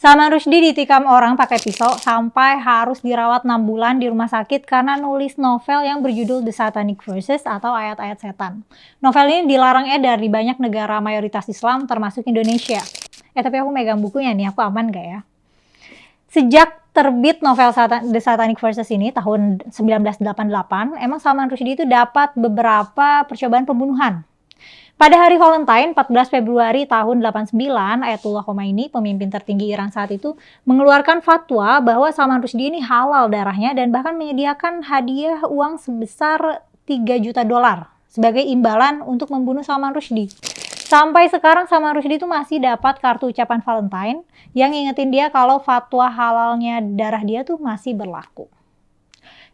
Salman Rushdie ditikam orang pakai pisau sampai harus dirawat 6 bulan di rumah sakit karena nulis novel yang berjudul The Satanic Verses atau ayat-ayat setan. Novel ini dilarang edar di banyak negara mayoritas Islam termasuk Indonesia. Tapi aku megang bukunya nih, aku aman gak ya? Sejak terbit novel The Satanic Verses ini tahun 1988, emang Salman Rushdie itu dapat beberapa percobaan pembunuhan. Pada hari Valentine, 14 Februari tahun 89, Ayatullah Khomeini, pemimpin tertinggi Iran saat itu, mengeluarkan fatwa bahwa Salman Rushdie ini halal darahnya dan bahkan menyediakan hadiah uang sebesar $3 juta sebagai imbalan untuk membunuh Salman Rushdie. Sampai sekarang Salman Rushdie itu masih dapat kartu ucapan Valentine yang ngingetin dia kalau fatwa halalnya darah dia tuh masih berlaku.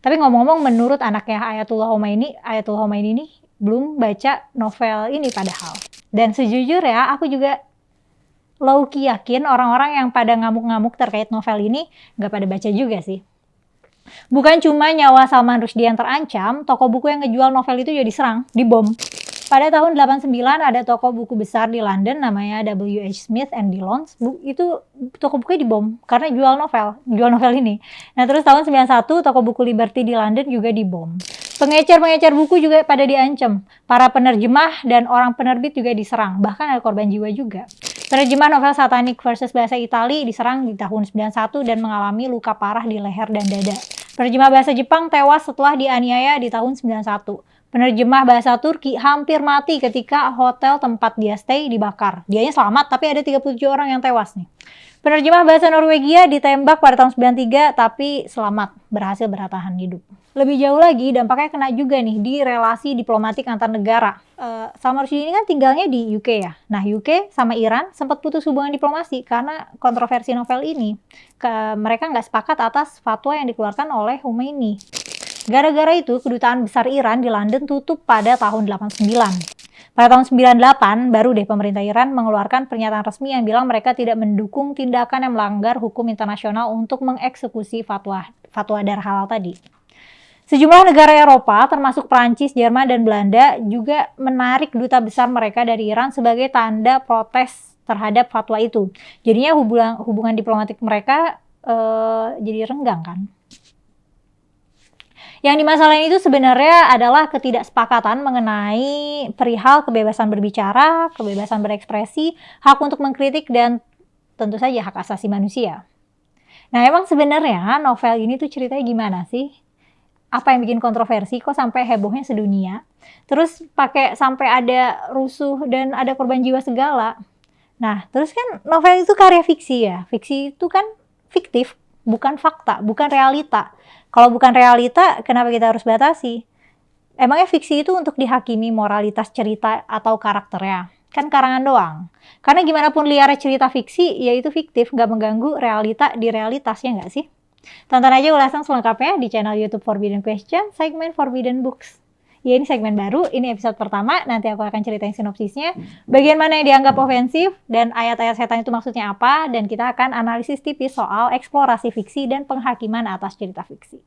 Tapi ngomong-ngomong, menurut anaknya Ayatullah Khomeini ini belum baca novel ini padahal. Dan sejujurnya aku juga low-key yakin orang-orang yang pada ngamuk-ngamuk terkait novel ini nggak pada baca juga sih. Bukan cuma nyawa Salman Rushdie yang terancam, toko buku yang ngejual novel itu jadi diserang, dibom. Pada tahun 89 ada toko buku besar di London namanya W.H. Smith and Dillons. Itu toko bukunya dibom karena jual novel ini. Nah terus tahun 91 toko buku Liberty di London juga dibom. Pengecer-pengecer buku juga pada diancam. Para penerjemah dan orang penerbit juga diserang. Bahkan ada korban jiwa juga. Penerjemah novel Satanic Verses bahasa Itali diserang di tahun 91 dan mengalami luka parah di leher dan dada. Penerjemah bahasa Jepang tewas setelah dianiaya di tahun 91. Penerjemah bahasa Turki hampir mati ketika hotel tempat dia stay dibakar. Dianya selamat, tapi ada 37 orang yang tewas nih. Penerjemah bahasa Norwegia ditembak pada tahun 93, tapi selamat, berhasil bertahan hidup. Lebih jauh lagi, dampaknya kena juga nih di relasi diplomatik antar negara. Salman Rushdie ini kan tinggalnya di UK ya. Nah, UK sama Iran sempat putus hubungan diplomasi karena kontroversi novel ini. Mereka nggak sepakat atas fatwa yang dikeluarkan oleh Khomeini. Gara-gara itu, kedutaan besar Iran di London tutup pada tahun 89. Pada tahun 98, baru deh pemerintah Iran mengeluarkan pernyataan resmi yang bilang mereka tidak mendukung tindakan yang melanggar hukum internasional untuk mengeksekusi fatwa darah halal tadi. Sejumlah negara Eropa, termasuk Prancis, Jerman, dan Belanda, juga menarik duta besar mereka dari Iran sebagai tanda protes terhadap fatwa itu. Jadinya hubungan diplomatik mereka jadi renggang kan. Yang dimasalahin itu sebenarnya adalah ketidaksepakatan mengenai perihal kebebasan berbicara, kebebasan berekspresi, hak untuk mengkritik, dan tentu saja hak asasi manusia. Nah, emang sebenarnya novel ini tuh ceritanya gimana sih? Apa yang bikin kontroversi kok sampai hebohnya sedunia? Terus sampai ada rusuh dan ada korban jiwa segala. Nah, terus kan novel itu karya fiksi ya. Fiksi itu kan fiktif, bukan fakta, bukan realita. Kalau bukan realita, kenapa kita harus batasi? Emangnya fiksi itu untuk dihakimi moralitas cerita atau karakternya? Kan karangan doang. Karena gimana pun liarnya cerita fiksi, ya itu fiktif, nggak mengganggu realita di realitasnya nggak sih? Tonton aja ulasan selengkapnya di channel YouTube Forbidden Question, segmen Forbidden Books. Ya ini segmen baru, ini episode pertama, nanti aku akan ceritain sinopsisnya, bagian mana yang dianggap ofensif, dan ayat-ayat setan itu maksudnya apa, dan kita akan analisis tipis soal eksplorasi fiksi dan penghakiman atas cerita fiksi.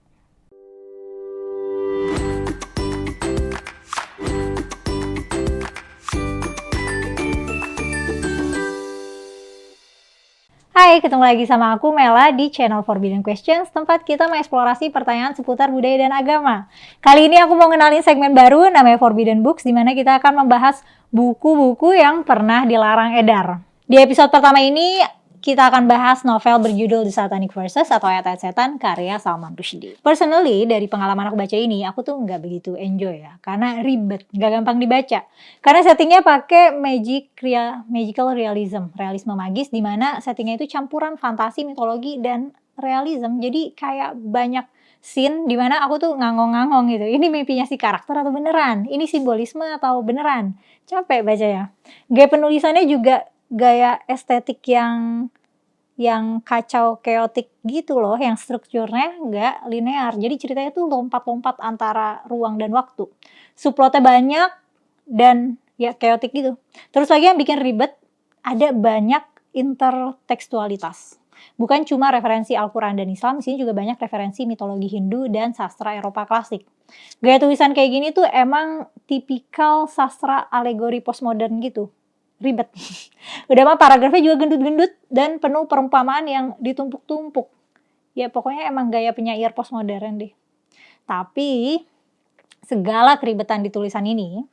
Hai, ketemu lagi sama aku Mela di channel Forbidden Questions, tempat kita mengeksplorasi pertanyaan seputar budaya dan agama. Kali ini aku mau kenalin segmen baru namanya Forbidden Books, di mana kita akan membahas buku-buku yang pernah dilarang edar. Di episode pertama ini kita akan bahas novel berjudul The Satanic Verses atau ayat-ayat setan karya Salman Rushdie. Personally, dari pengalaman aku baca ini, aku tuh nggak begitu enjoy ya, karena ribet, nggak gampang dibaca. Karena settingnya pakai magical realism, realisme magis, di mana settingnya itu campuran fantasi, mitologi, dan realism. Jadi kayak banyak scene di mana aku tuh ngangong-ngangong gitu. Ini mimpinya si karakter atau beneran? Ini simbolisme atau beneran? Capek bacanya. Gaya penulisannya juga gaya estetik yang kacau, chaotic gitu loh, yang strukturnya nggak linear. Jadi ceritanya tuh lompat-lompat antara ruang dan waktu. Subplotnya banyak dan ya chaotic gitu. Terus lagi yang bikin ribet, ada banyak intertekstualitas. Bukan cuma referensi Al-Quran dan Islam, di sini juga banyak referensi mitologi Hindu dan sastra Eropa klasik. Gaya tulisan kayak gini tuh emang tipikal sastra alegori postmodern gitu. ribet. Udah mah paragrafnya juga gendut-gendut dan penuh perumpamaan yang ditumpuk-tumpuk. Ya pokoknya emang gaya penyair postmodern deh. Tapi segala keribetan di tulisan ini,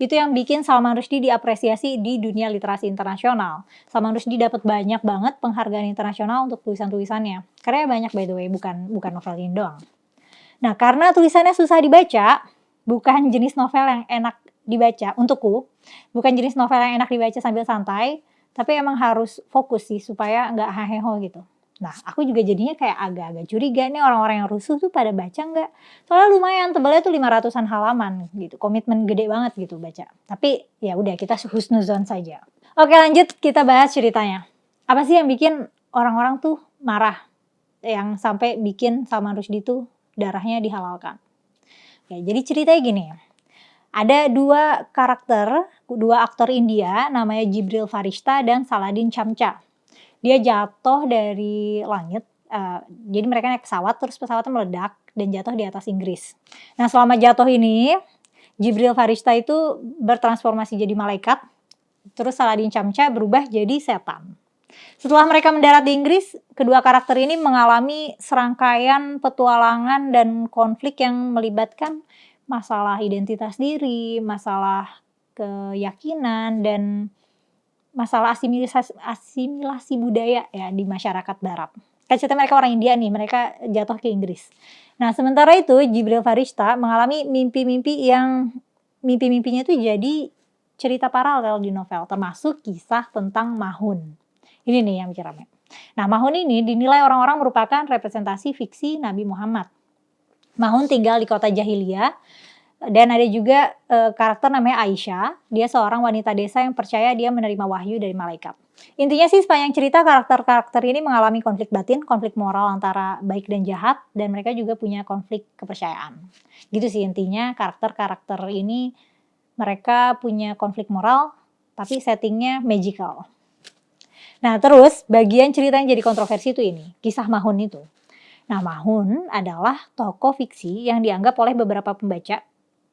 itu yang bikin Salman Rushdie diapresiasi di dunia literasi internasional. Salman Rushdie dapat banyak banget penghargaan internasional untuk tulisan-tulisannya. Karena banyak by the way, bukan novel ini doang. Nah, karena tulisannya susah dibaca, bukan jenis novel yang enak dibaca untukku, bukan jenis novel yang enak dibaca sambil santai, tapi emang harus fokus sih supaya nggak haheho gitu. Nah, aku juga jadinya kayak agak-agak curiga nih orang-orang yang rusuh tuh pada baca nggak? Soalnya lumayan tebalnya tuh 500-an halaman gitu, komitmen gede banget gitu baca. Tapi ya udah kita husnuzon saja. Oke lanjut kita bahas ceritanya. Apa sih yang bikin orang-orang tuh marah? Yang sampai bikin Salman Rushdie tuh darahnya dihalalkan. Ya, jadi ceritanya gini ya. Ada dua aktor India namanya Jibril Farishta dan Saladin Chamcha. Dia jatuh dari langit, jadi mereka naik pesawat terus pesawatnya meledak dan jatuh di atas Inggris. Nah selama jatuh ini Jibril Farishta itu bertransformasi jadi malaikat, terus Saladin Chamcha berubah jadi setan. Setelah mereka mendarat di Inggris, kedua karakter ini mengalami serangkaian petualangan dan konflik yang melibatkan masalah identitas diri, masalah keyakinan, dan masalah asimilasi budaya ya di masyarakat barat. Kan cerita mereka orang India nih, mereka jatuh ke Inggris. Nah sementara itu Jibril Farishta mengalami mimpi-mimpinya itu jadi cerita paralel di novel, termasuk kisah tentang Mahun. Ini nih yang bikin rame. Nah Mahun ini dinilai orang-orang merupakan representasi fiksi Nabi Muhammad. Mahun tinggal di kota jahiliyah. Dan ada juga karakter namanya Aisyah. Dia seorang wanita desa yang percaya dia menerima wahyu dari malaikat. Intinya sih sepanjang cerita karakter-karakter ini mengalami konflik batin, konflik moral antara baik dan jahat. Dan mereka juga punya konflik kepercayaan. Gitu sih intinya karakter-karakter ini mereka punya konflik moral tapi settingnya magical. Nah terus bagian cerita yang jadi kontroversi itu ini, kisah Mahun itu. Nah Mahun adalah tokoh fiksi yang dianggap oleh beberapa pembaca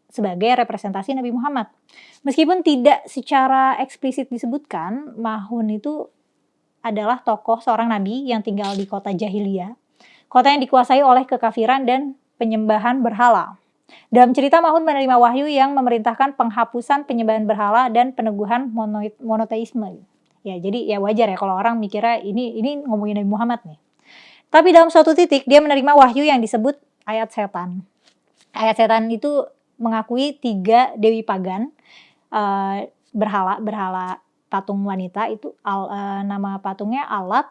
sebagai representasi Nabi Muhammad. Meskipun tidak secara eksplisit disebutkan, Mahun itu adalah tokoh seorang nabi yang tinggal di kota jahiliyah, kota yang dikuasai oleh kekafiran dan penyembahan berhala. Dalam cerita Mahun menerima wahyu yang memerintahkan penghapusan penyembahan berhala dan peneguhan monoteisme. Ya, jadi ya wajar ya kalau orang mikirnya ini ngomongin Nabi Muhammad nih. Tapi dalam suatu titik dia menerima wahyu yang disebut ayat setan. Ayat setan itu mengakui 3 dewi pagan, berhala patung wanita itu nama patungnya Alat,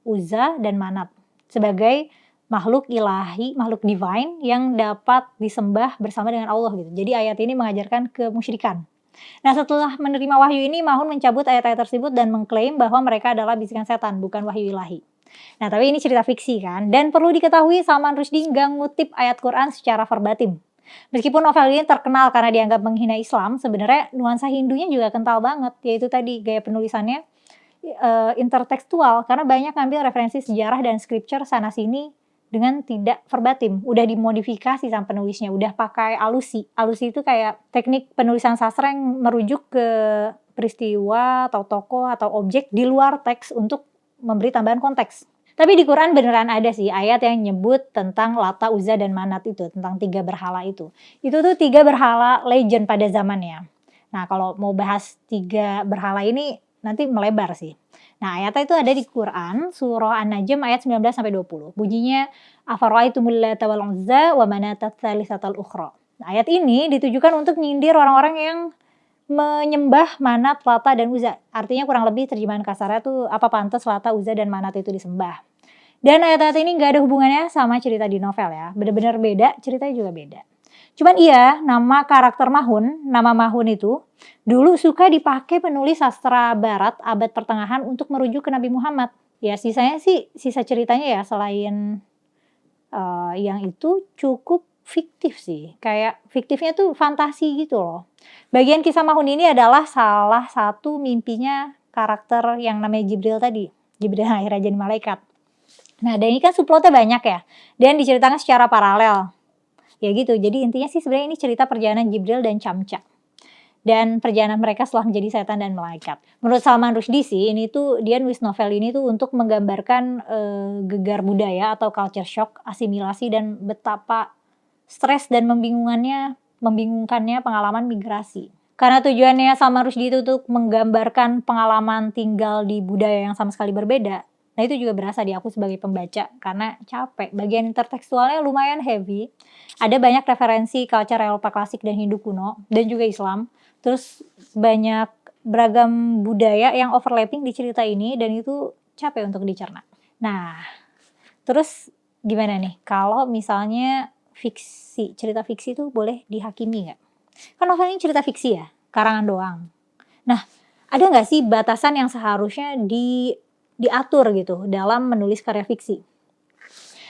Uzza, dan Manat sebagai makhluk ilahi, makhluk divine yang dapat disembah bersama dengan Allah gitu. Jadi ayat ini mengajarkan kemusyrikan. Nah setelah menerima wahyu ini Mahun mencabut ayat-ayat tersebut dan mengklaim bahwa mereka adalah bisikan setan, bukan wahyu ilahi. Nah tapi ini cerita fiksi kan, dan perlu diketahui Salman Rushdie nggak ngutip ayat Quran secara verbatim. Meskipun novel ini terkenal karena dianggap menghina Islam, sebenarnya nuansa Hindunya juga kental banget, yaitu tadi gaya penulisannya intertekstual karena banyak ngambil referensi sejarah dan scripture sana sini dengan tidak verbatim, udah dimodifikasi sama penulisnya, udah pakai alusi. Alusi itu kayak teknik penulisan sastra yang merujuk ke peristiwa atau tokoh atau objek di luar teks untuk memberi tambahan konteks. Tapi di Quran beneran ada sih ayat yang nyebut tentang Lata, Uzza, dan Manat itu, tentang 3 berhala itu. Itu tuh 3 berhala legend pada zamannya. Nah kalau mau bahas 3 berhala ini nanti melebar sih. Nah ayatnya itu ada di Quran, surah An-Najm ayat 19-20. Bunyinya, Afara'aitumul Lata wal Uzza wa Manatat tsalitsatal ukhra. Nah, ayat ini ditujukan untuk nyindir orang-orang yang menyembah Manat, Lata, dan Uzza. Artinya kurang lebih terjemahan kasarnya tuh apa pantas Lata, Uzza, dan Manat itu disembah. Dan ayat-ayat ini gak ada hubungannya sama cerita di novel ya. Bener-bener beda, ceritanya juga beda. Cuman iya, nama karakter Mahun, nama Mahun itu dulu suka dipakai penulis sastra barat abad pertengahan untuk merujuk ke Nabi Muhammad. Ya sisanya sih, sisa ceritanya ya selain yang itu cukup fiktif sih. Kayak fiktifnya tuh fantasi gitu loh. Bagian kisah Mahun ini adalah salah satu mimpinya karakter yang namanya Jibril tadi. Jibril akhirnya jadi malaikat. Nah dan ini kan subplotnya banyak ya. Dan diceritakan secara paralel. Ya gitu, jadi intinya sih sebenarnya ini cerita perjalanan Jibril dan Chamcha. dan perjalanan mereka setelah menjadi setan dan malaikat. Menurut Salman Rushdie sih, dia nulis novel ini tuh untuk menggambarkan gegar budaya atau culture shock, asimilasi, dan betapa stres dan membingungkannya pengalaman migrasi. Karena tujuannya Salman Rushdie itu untuk menggambarkan pengalaman tinggal di budaya yang sama sekali berbeda. Nah itu juga berasa di aku sebagai pembaca karena capek. Bagian intertekstualnya lumayan heavy. Ada banyak referensi culture Eropa klasik dan Hindu kuno dan juga Islam. Terus banyak beragam budaya yang overlapping di cerita ini dan itu capek untuk dicerna. Nah, terus gimana nih kalau misalnya cerita fiksi itu boleh dihakimi nggak? Kan novel ini cerita fiksi ya, karangan doang. Nah, ada nggak sih batasan yang seharusnya diatur gitu dalam menulis karya fiksi?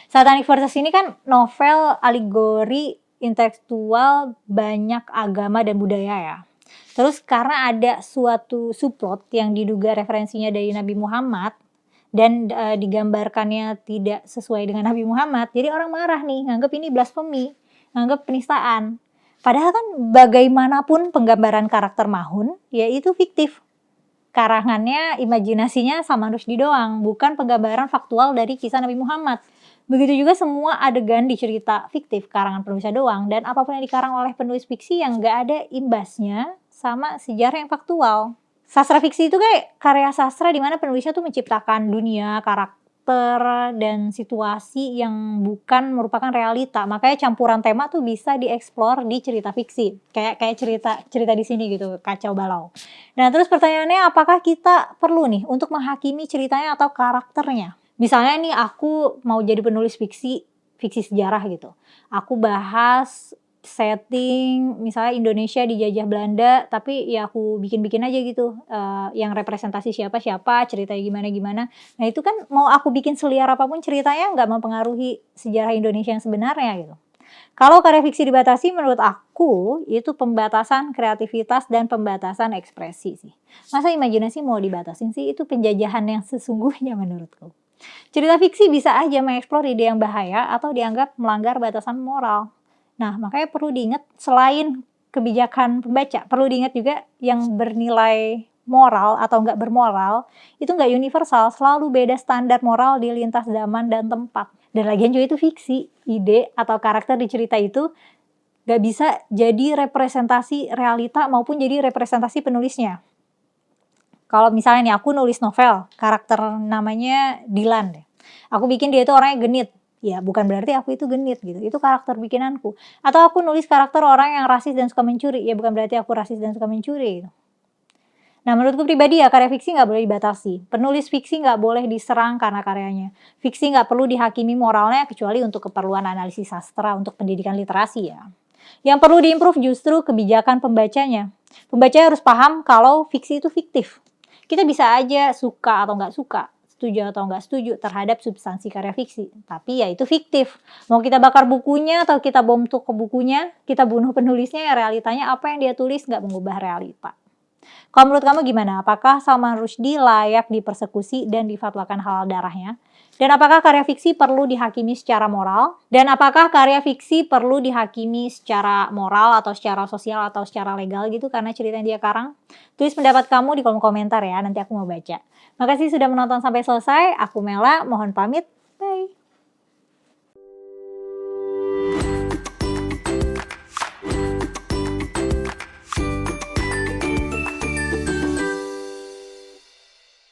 Satanic Verses ini kan novel alegori intelektual banyak agama dan budaya ya. Terus karena ada suatu subplot yang diduga referensinya dari Nabi Muhammad dan digambarkannya tidak sesuai dengan Nabi Muhammad, jadi orang marah nih, nganggep ini blasfemi, nganggep penistaan. Padahal kan bagaimanapun penggambaran karakter Mahun, ya itu fiktif. Karangannya, imajinasinya Salman Rushdie doang, bukan penggambaran faktual dari kisah Nabi Muhammad. Begitu juga semua adegan di cerita fiktif karangan penulisnya doang, dan apapun yang dikarang oleh penulis fiksi yang gak ada imbasnya sama sejarah yang faktual. Sastra fiksi itu kayak karya sastra di mana penulisnya tuh menciptakan dunia, karakter, dan situasi yang bukan merupakan realita. Makanya campuran tema tuh bisa dieksplor di cerita fiksi. Kayak cerita di sini gitu, kacau balau. Nah, terus pertanyaannya apakah kita perlu nih untuk menghakimi ceritanya atau karakternya? Misalnya nih aku mau jadi penulis fiksi sejarah gitu. Aku bahas setting misalnya Indonesia dijajah Belanda, tapi ya aku bikin-bikin aja gitu, yang representasi siapa-siapa, ceritanya gimana-gimana. Nah itu kan mau aku bikin seliar apapun ceritanya nggak mempengaruhi sejarah Indonesia yang sebenarnya gitu. Kalau karya fiksi dibatasi menurut aku itu pembatasan kreativitas dan pembatasan ekspresi sih. Masa imajinasi mau dibatasin sih? Itu penjajahan yang sesungguhnya menurutku. Cerita fiksi bisa aja mengeksplor ide yang bahaya atau dianggap melanggar batasan moral. Nah, makanya perlu diingat selain kebijakan pembaca, perlu diingat juga yang bernilai moral atau nggak bermoral, itu nggak universal, selalu beda standar moral di lintas zaman dan tempat. Dan lagian juga itu fiksi, ide atau karakter di cerita itu nggak bisa jadi representasi realita maupun jadi representasi penulisnya. Kalau misalnya nih aku nulis novel, karakter namanya Dilan deh. Aku bikin dia itu orangnya genit. Ya bukan berarti aku itu genit gitu, itu karakter bikinanku. Atau aku nulis karakter orang yang rasis dan suka mencuri, ya bukan berarti aku rasis dan suka mencuri gitu. Nah menurutku pribadi ya karya fiksi nggak boleh dibatasi. Penulis fiksi nggak boleh diserang karena karyanya. Fiksi nggak perlu dihakimi moralnya kecuali untuk keperluan analisis sastra, untuk pendidikan literasi ya. Yang perlu diimprove justru kebijakan pembacanya. Pembaca harus paham kalau fiksi itu fiktif. Kita bisa aja suka atau nggak suka, setuju atau nggak setuju terhadap substansi karya fiksi. Tapi ya itu fiktif. Mau kita bakar bukunya atau kita bom toko bukunya, kita bunuh penulisnya, ya realitanya apa yang dia tulis nggak mengubah realita. Kalau menurut kamu gimana? Apakah Salman Rushdie layak dipersekusi dan difatwakan halal darahnya? Dan apakah karya fiksi perlu dihakimi secara moral? Dan apakah karya fiksi perlu dihakimi secara moral atau secara sosial atau secara legal gitu karena cerita yang dia karang? Tulis pendapat kamu di kolom komentar ya, nanti aku mau baca. Makasih sudah menonton sampai selesai. Aku Mela, mohon pamit. Bye.